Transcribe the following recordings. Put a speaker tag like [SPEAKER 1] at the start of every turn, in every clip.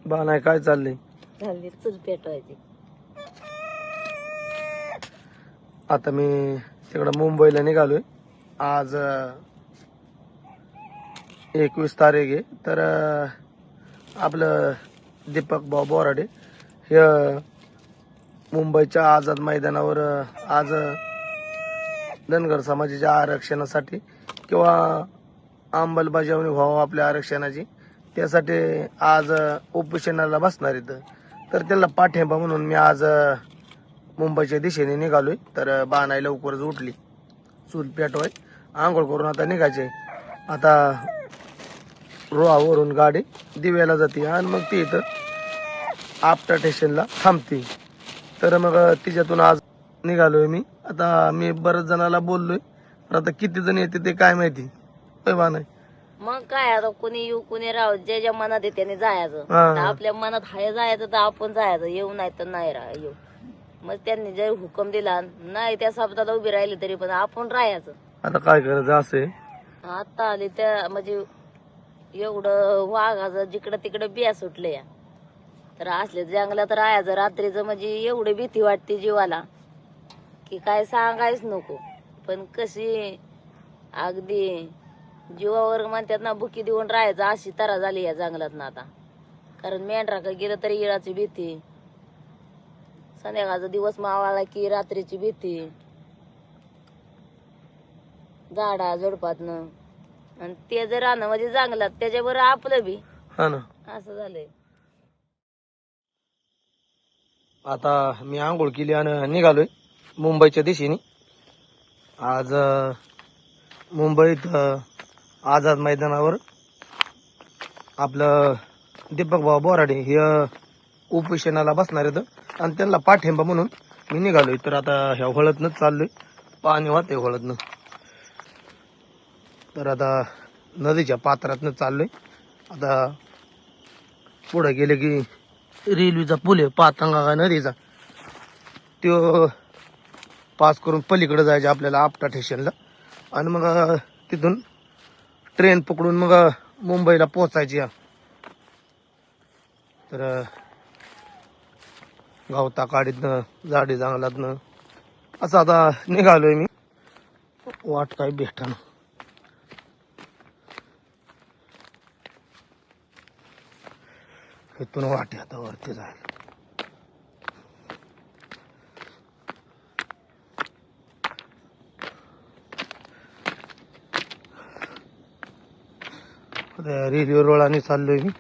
[SPEAKER 1] बा नाही काय चाललंय?
[SPEAKER 2] झाली चूल पेटवायची.
[SPEAKER 1] आता मी तिकडं मुंबईला निघालोय. आज 21 तारीख आहे. तर आपलं दीपक भाऊ बोराडे हे मुंबईच्या आझाद मैदानावर आज धनगर समाजाच्या आरक्षणासाठी किंवा अंमलबजावणी व्हावं आपल्या आरक्षणाची, त्यासाठी आज उपोषणाला बसणार इथं. तर त्याला पाठिंबा म्हणून मी आज मुंबईच्या दिशेने निघालोय. तर बानाई लवकरच उठली, चूल पेटवाय, आंघोळ करून आता निघायचे. आता रोहावरून गाडी दिव्याला जाते आणि मग ती इथं आपटा स्टेशनला थांबते. तर मग तिच्यातून आज निघालोय मी. आता मी बऱ्याच जणाला बोललोय, पण आता किती जण येते ते काय माहिती. नाही
[SPEAKER 2] मग काय आता कुणी येऊ कुणी राहू, ज्याच्या मनात आहे त्याने जायचं.
[SPEAKER 1] हा.
[SPEAKER 2] आता आपल्या मनात हाय जायचं तर आपण जायचं, येऊ नाही तर नाही येऊ. मग त्यांनी जर हुकम दिला नाही त्या शब्दाला उभी राहिली तरी पण आपण राहायचं.
[SPEAKER 1] आता काय करायचं असे.
[SPEAKER 2] आता आली त्या म्हणजे एवढं वाघाचं जिकडं तिकडं बिया सुटले, तर असले जंगलात राहायचं रात्रीचं म्हणजे एवढी भीती वाटते जीवाला की काय सांगायच नको. पण कशी अगदी जीवावर म्हणतात ना, बुकी देऊन राहायचं अशी तरा झाली या जंगलात ना आता. कारण मेंढरा का गेलं तरी इळाची भीती, संध्याकाळचा दिवस मावाळा की रात्रीची भीती, झाडा झुडपातनं. आणि ते जर राहणं म्हणजे जंगलात त्याच्यावर आपलं बी
[SPEAKER 1] हा ना.
[SPEAKER 2] असं झालंय.
[SPEAKER 1] आता मी आंघोळ केली आणि निघालोय मुंबईच्या दिशेने. आज मुंबईत आझाद मैदानावर आपलं दीपक भाऊ बोराडे हे उपोषणाला बसणार आहेत आणि त्यांना पाठिंबा म्हणून मी निघालोय. तर आता ह्या हळदनच चाललोय, पाणी वाहतंय हळदनं. तर आता नदीच्या पात्रातनं चाललोय. आता पुढे गेले की रेल्वेचा पूल आहे पातंगा नदीचा, तो पास करून पलीकडे जायचे आपल्याला आपटा स्टेशनला. आणि मग तिथून ट्रेन पकडून मग मुंबईला पोहोचायची. तर गावता काडीतनं झाडी जंगलातनं असं आता निघालोय मी. वाट काय भेटणं. इथून वाटे आता वरती जायला. रेल्वे रुळाने चाललोय मी.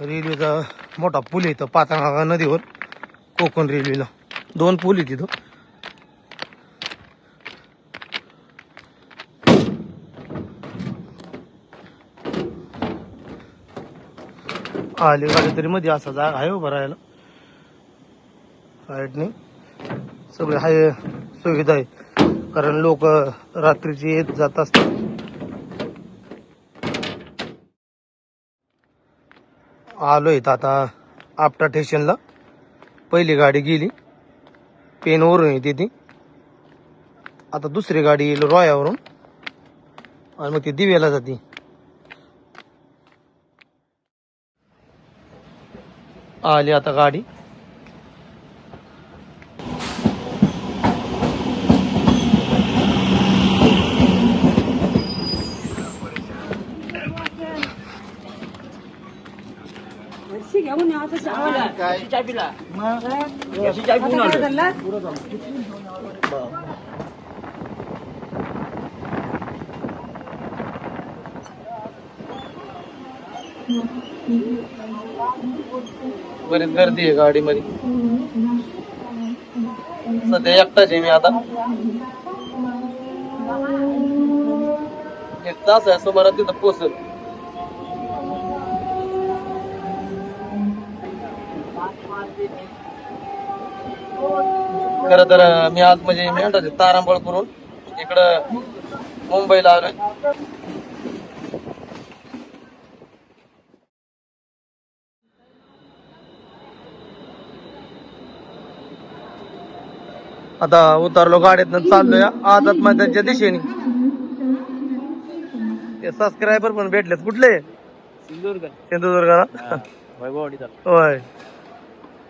[SPEAKER 1] रेल्वेचा मोठा पूल आहे इथं पाताळगंगा नदीवर, कोकण रेल्वेला 2 पूल आहे तिथं. आली गाडी तरी मध्ये असा जागा आहे उभा राहायला. साईडने सगळे हाय सुविधा आहे, कारण लोक रात्रीची येत जात असतात. आलो इथं आता आपटा स्टेशनला. पहिली गाडी गेली पेनवरून येते ती. आता दुसरी गाडी येईल रोयावरून आणि मग ती दिव्याला जाते. आली आता गाडी. बरीच गर्दी आहे गाडीमध्ये. सध्या एकटाच आहे मी आता. एक तास आहे सुमारास तिथं पोहोचल. खर तर मी आज म्हणजे मेंढराचे तारांबळ करून इकडं मुंबईला आलोय. आता उतरलो गाडीतनं चाललोय आझाद मैदानच्या दिशेने. ते सबस्क्रायबर पण भेटलेत. कुठले सिंधुदुर्ग ना होय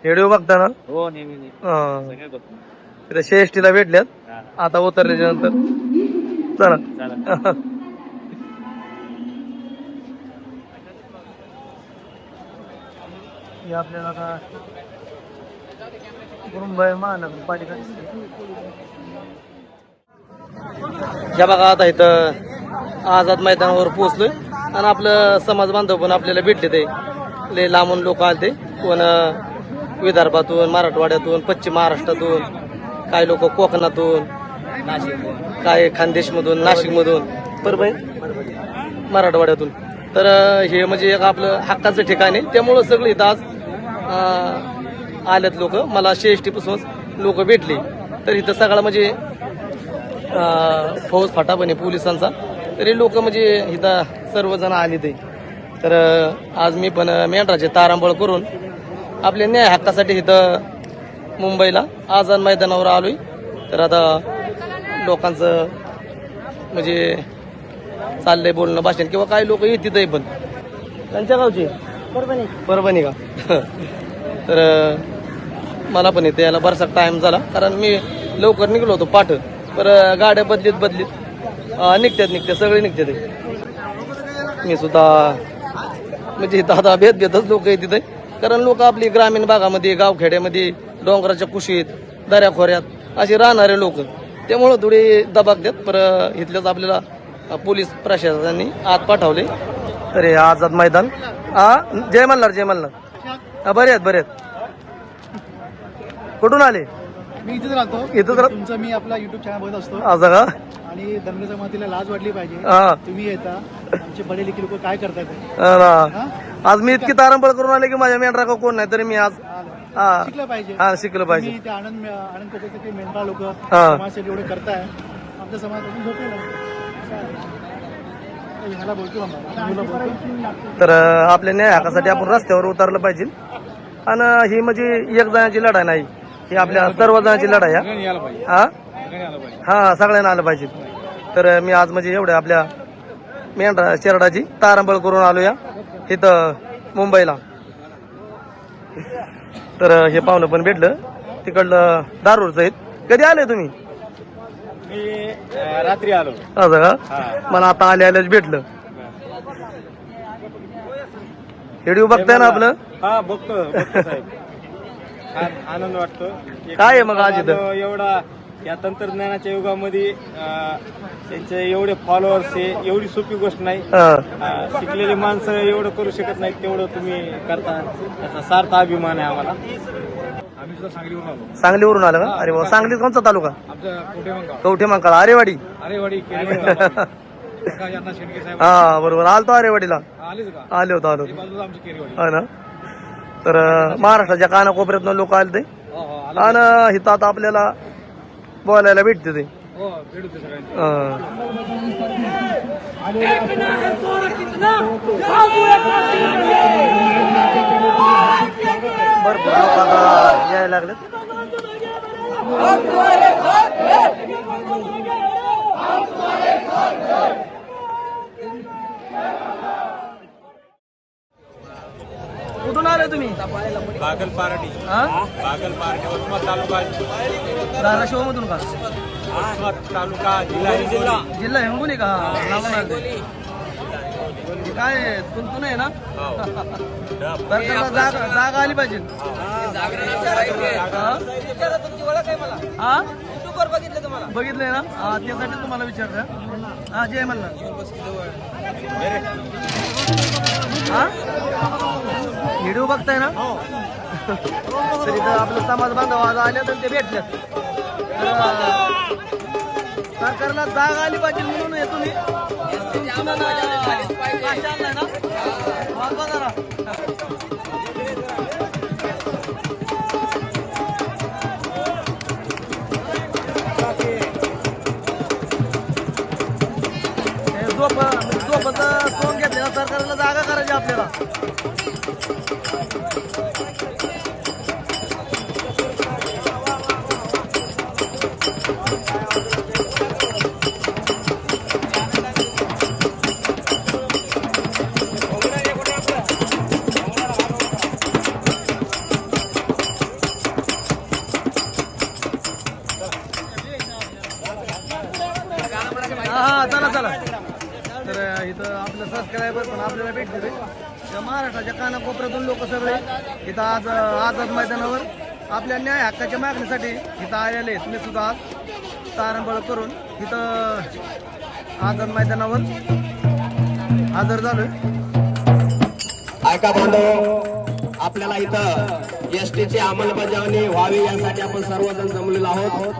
[SPEAKER 1] व्हिडिओ बघता ना
[SPEAKER 3] हो नेहमी
[SPEAKER 1] तिथे CST ला भेटल्यात आता उतरल्याच्या नंतर चला हे आपल्याला आता मुंबई महानगरपालिका या बघा आता इथं आझाद मैदानावर पोहोचलोय आणि आपलं समाज बांधव पण आपल्याला भेटले ते लय लांबून लोक आले ते कोण विदर्भातून मराठवाड्यातून पश्चिम महाराष्ट्रातून काही लोक कोकणातून काही खानदेशमधून नाशिकमधून परभणी मराठवाड्यातून तर हे म्हणजे एक आपलं हक्काचं ठिकाण आहे त्यामुळं सगळे इथं आज आल्यात लोक मला CST पासूनच लोक भेटले तर इथं सगळा म्हणजे फौज फाटापणे पोलिसांचा तरी लोक म्हणजे इथं सर्वजण आले ते तर आज मी पण मेंढराचे तारांबळ करून आपल्या न्याय हक्कासाठी इथं मुंबईला आझाद मैदानावर आलोय तर आता लोकांचं म्हणजे चाललंय बोलणं भाषण किंवा काही लोक येतील पण त्यांच्या गावचे परभणी का तर मला पण इथे यायला बराचसा टाइम झाला कारण मी लवकर निघलो होतो पाठ पर गाड्या बदलीत निघतात सगळे निघतात मी सुद्धा म्हणजे इथं आता भेटच लोक आहेत तिथे कारण लोक आपली ग्रामीण भागामध्ये गावखेड्यामध्ये डोंगराच्या कुशीत दऱ्याखोऱ्यात असे राहणारे लोक त्यामुळं थोडी दबागतात पर इथल्याच आपल्याला पोलीस प्रशासनाने आत पाठवले तर हे आझाद मैदान जय मल्हार बरे आहेत कुठून आले
[SPEAKER 4] मी इथेच राहतो
[SPEAKER 1] इथंच
[SPEAKER 4] तुमचा मी आपला युट्यूब चॅनल बघत असतो
[SPEAKER 1] असं का
[SPEAKER 4] आणि धनगर जमातीला लाज वाटली पाहिजे
[SPEAKER 1] हा
[SPEAKER 4] तुम्ही येता आमचे बडे लेखी लोक काय करतात
[SPEAKER 1] ना. आज मी इतकी तारंबळ करून आले की माझ्या मेंढरा का कोण नाही तरी मी आज
[SPEAKER 4] शिकलं पाहिजे
[SPEAKER 1] शिकलं पाहिजे
[SPEAKER 4] तुम्ही ते आनंद कोकणचे ते मेंढरा लोक
[SPEAKER 1] हा.
[SPEAKER 4] समाजासाठी एवढे करताय आमच्या समाज अजून झोपेल ह्याला बोलतो मुलं बोलतो
[SPEAKER 1] तर आपल्या न्याय हक्कासाठी आपण रस्त्यावर उतरलं पाहिजे आणि ही म्हणजे एक जणांची लढाई नाही ही आपल्या सर्व जणांची लढाई हा सगळ्यांना आलं पाहिजे तर मी आज म्हणजे एवढ्या आपल्या मेंढरा शेरडाची तारांबळ करून आलो या इथं मुंबईला तर हे पाहुणं पण भेटलं तिकडलं दारूरचं आहेत कधी आले तुम्ही
[SPEAKER 3] मी रात्री आलो
[SPEAKER 1] असं का मला आता आल्याच भेटलं व्हिडिओ बघताय ना आपलं
[SPEAKER 3] हा बघतो साहेब आनंद वाटतो
[SPEAKER 1] काय आहे मग आज इथं
[SPEAKER 3] एवढा या तंत्रज्ञानाच्या युगामध्ये त्यांचे एवढे फॉलोअर्स आहे एवढी सोपी गोष्ट नाही शिकलेली माणसं एवढं करू शकत नाहीत तेवढं तुम्ही करता त्याचा सार्थ अभिमान आहे आम्हाला आम्ही सुद्धा सांगलीवरून आलो
[SPEAKER 1] सांगलीवरून आलं का अरे बाबा सांगलीत कोणता तालुका
[SPEAKER 3] आमच्या
[SPEAKER 1] कवठे मंकाळ आरेवाडी
[SPEAKER 3] अरेवाडी
[SPEAKER 1] हा बरोबर आलतो आरेवाडीला
[SPEAKER 3] आलेच का
[SPEAKER 1] आले होतो आलो
[SPEAKER 3] बाजूला आमची केरीवाडी
[SPEAKER 1] हा ना तर महाराष्ट्राच्या कानाकोपऱ्यातनं लोक आले ते आणि इथं आता आपल्याला बोलायला भेटते ते
[SPEAKER 3] हो भेटू ते सगळ्यांचे
[SPEAKER 1] भरपूर लोक आता यायला लागले कुठून आले तुम्ही
[SPEAKER 3] बागल पार्टी उस्मात तालुका
[SPEAKER 1] धाराशिव मधून का
[SPEAKER 3] उस्मात तालुका जिल्हा
[SPEAKER 1] जिल्हा हिंगोली का लांबून आले काय तुमचं नाही ना तर त्याला जागा आली पाहिजे बघितलंय ना त्यासाठी तुम्हाला विचारलं हा जय मल्हार हा व्हिडिओ बघताय ना तर इथं आपलं समाज बांधव आज आले तर ते भेटल्यात सरकारला जागा आली पाहिजे म्हणून येतो मी झोपचं सोंग घेतलेला सरकारला जागा करायची आपल्याला इथं आपलं सबस्क्रायबर पण आपल्याला भेटते त्या महाराष्ट्राच्या कानाकोपऱ्यातून लोक सगळे इथं आज आझाद मैदानावर आपल्या न्याय हक्काच्या मागणीसाठी इथं आलेले आहेत. मी सुद्धा आज तारंबळ करून इथं आझाद मैदानावर हजर झालोय.
[SPEAKER 5] ऐका बांधव, आपल्याला इथं एसटीची अंमलबजावणी व्हावी यासाठी आपण सर्वजण जमलेलो आहोत.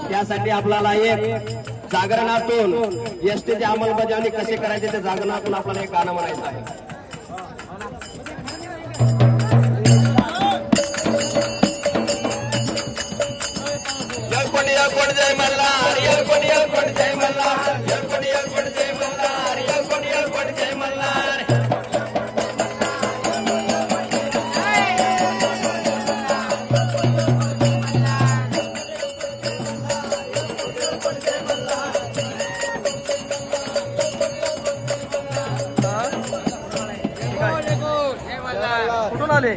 [SPEAKER 5] त्यासाठी आपल्याला एक जागरणातून एसटीची अंमलबजावणी कशी करायची ते जागरणातून आपल्याला एक गाणं म्हणायचं आहे. कोण जय मल्हार, कोण जय मल्हार, कोण जय मल्हार, कोण जय मल्हार.
[SPEAKER 1] कुठून आले?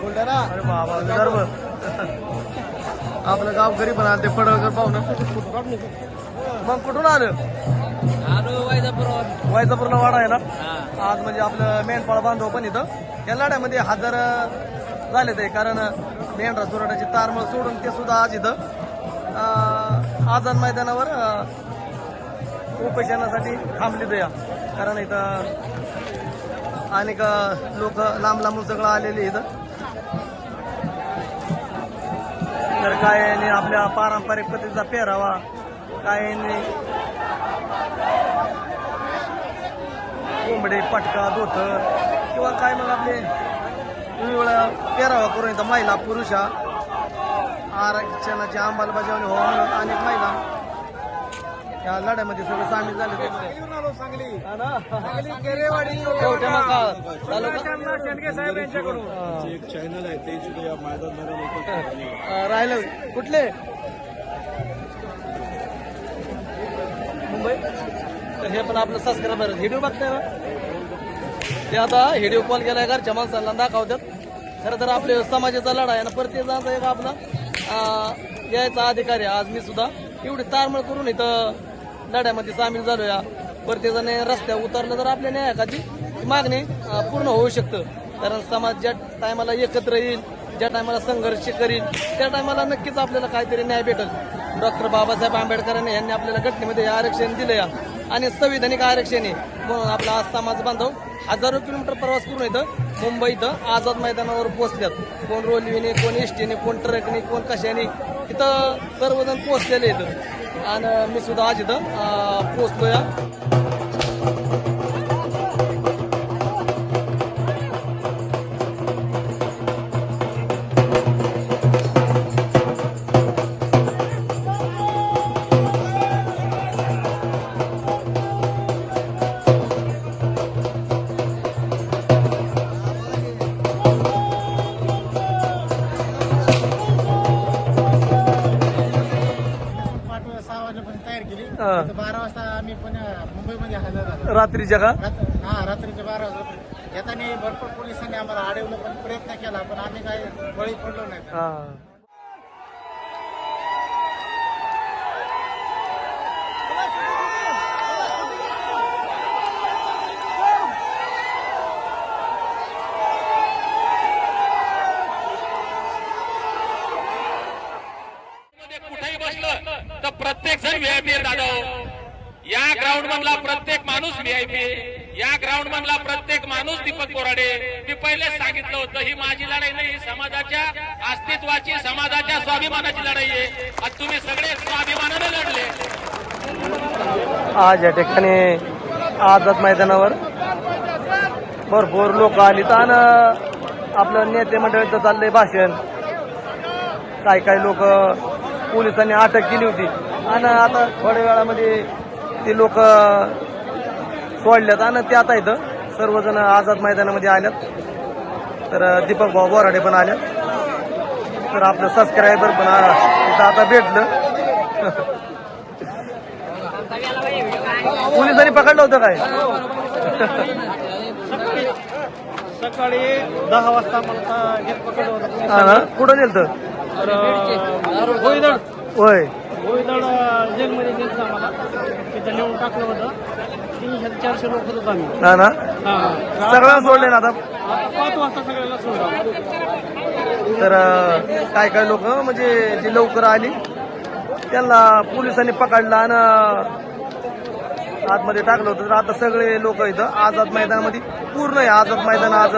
[SPEAKER 4] बुलढाणा.
[SPEAKER 1] अरे बाबा विदर्भ. आपलं गाव गरीब पण आलं ते पडवकर पाहुणं. मग कुठून आलं? वायजापूरला वाडा आहे ना. आज म्हणजे आपलं मेंढपाळ बांधव पण इथं या लढ्यामध्ये हजर झाले ते, कारण मेंढरा चुराटाची तारमळ सोडून ते सुद्धा आज इथं आझाद मैदानावर उपोषणासाठी थांबले ते. कारण इथं अनेक लोक लांब लांबून सगळं आलेले इथं. तर काय आपल्या पारंपरिक पद्धतीचा पेहरावा, काय कोंबडे, पटका, धोतर किंवा काय मग आपले वेगवेगळा पेहरावा करून इथं महिला पुरुष आरक्षणाची अंमलबजावणी व्हावा म्हणून अनेक महिला या लढ्यामध्ये सगळं सामील झाले.
[SPEAKER 3] चॅनल आहे ते सुद्धा या
[SPEAKER 1] राहिलं कुठले? मुंबई. तर हे पण आपलं सबस्क्रायबर व्हिडिओ बघताय ना, ते आता व्हिडिओ कॉल केलाय घरच्या माणसांना दाखवतात. खरं तर आपल्या समाजाचा लढा आहे ना, प्रत्येक जणांचा एक आपला यायचा अधिकार आहे. आज मी सुद्धा एवढी तारमळ करून इथं लढ्यामध्ये सामील झालो. या प्रत्येकाने रस्त्यावर उतरलं तर आपल्या न्यायाची मागणी पूर्ण होऊ शकतं. कारण समाज ज्या टायमाला एकत्र येईल, ज्या टायमाला संघर्ष करील, त्या टायमाला नक्कीच आपल्याला काहीतरी न्याय भेटेल. डॉक्टर बाबासाहेब आंबेडकरांनी यांनी आपल्याला घटनेमध्ये आरक्षण दिलं या, आणि संविधानिक आरक्षण आहे म्हणून आपला आज समाज बांधव हजारो किलोमीटर प्रवास करून इथं मुंबई इथं आझाद मैदानावर पोहोचल्यात. कोण रेल्वेने, कोण एसटीने, कोण ट्रकने, कोण कशाने, इथं सर्वजण पोहोचलेले इथं. आणि मी सुद्धा आज इथं पोहोचतोय.
[SPEAKER 4] तयार केली.
[SPEAKER 1] हा.
[SPEAKER 4] 12 वाजता आम्ही पण मुंबईमध्ये हजर झालो.
[SPEAKER 1] रात्रीच्या का?
[SPEAKER 4] रात्रीचे 12 वाजता येताना भरपूर पोलिसांनी आम्हाला अडवलं, पण प्रयत्न केला, पण आम्ही काही बळी पडलो नाही.
[SPEAKER 6] कुठेही बसलं तर प्रत्येक जण व्हीआयपी दादा. या ग्राउंड मधला प्रत्येक माणूस व्हीआयपी, या ग्राउंड मधला प्रत्येक माणूस दीपक बोराडे. मी पहिलेच सांगितलं होतं, ही माझी लढाई नाही, समाजाच्या अस्तित्वाची, समाजाच्या स्वाभिमानाची लढाई आहे. आज तुम्ही सगळे स्वाभिमानाने लढले.
[SPEAKER 1] आज या ठिकाणी आझाद मैदानावर भरपूर लोक आली. आणि आपलं नेते मंडळीचं चाललंय भाषण. काही काही लोक पोलिसांनी अटक केली होती, आणि आता थोड्या वेळामध्ये ते लोक सोडल्यात, आणि ते आता इथं सर्वजण आझाद मैदानामध्ये आल्यात. तर दीपक भाऊ बोराडे पण आल्यात. तर आपलं सबस्क्रायबर पण इथं आता भेटलं. पोलिसांनी पकडलं होतं काय?
[SPEAKER 3] सकाळी 10 वाजता मला पकडलं होतं.
[SPEAKER 1] हा ना, कुठं नेलतं?
[SPEAKER 3] भोईदळ
[SPEAKER 1] होय.
[SPEAKER 3] जेलमध्ये नेलं आम्हाला, तिथं नेऊन टाकलं होतं. 400 लोक होतो आम्ही.
[SPEAKER 1] ना ना सगळं सोडले ना आता.
[SPEAKER 3] आता 5 वाजता सगळ्याला सोडा.
[SPEAKER 1] तर काय काय लोक म्हणजे जी लवकर आली त्यांना पोलिसांनी पकडलं आणि आतमध्ये टाकलं होतं. तर आता सगळे लोक इथं आझाद मैदानामध्ये पूर्ण आहे. आझाद मैदान आज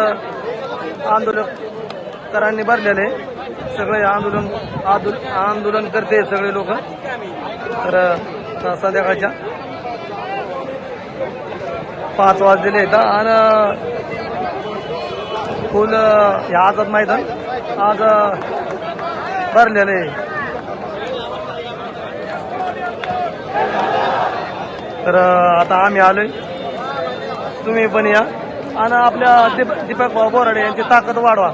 [SPEAKER 1] आंदोलनकरांनी भरलेले सगळे आंदोलन करते सगळे लोक. तर संध्याकाळच्या 5 वाजलेले आहेत आणि फुल हे आझाद मैदान आज भरलेलं आहे. तर आता आम्ही आलोय, तुम्ही पण या आणि आपल्या दीपक भाऊ बोराडे यांची ताकद वाढवा.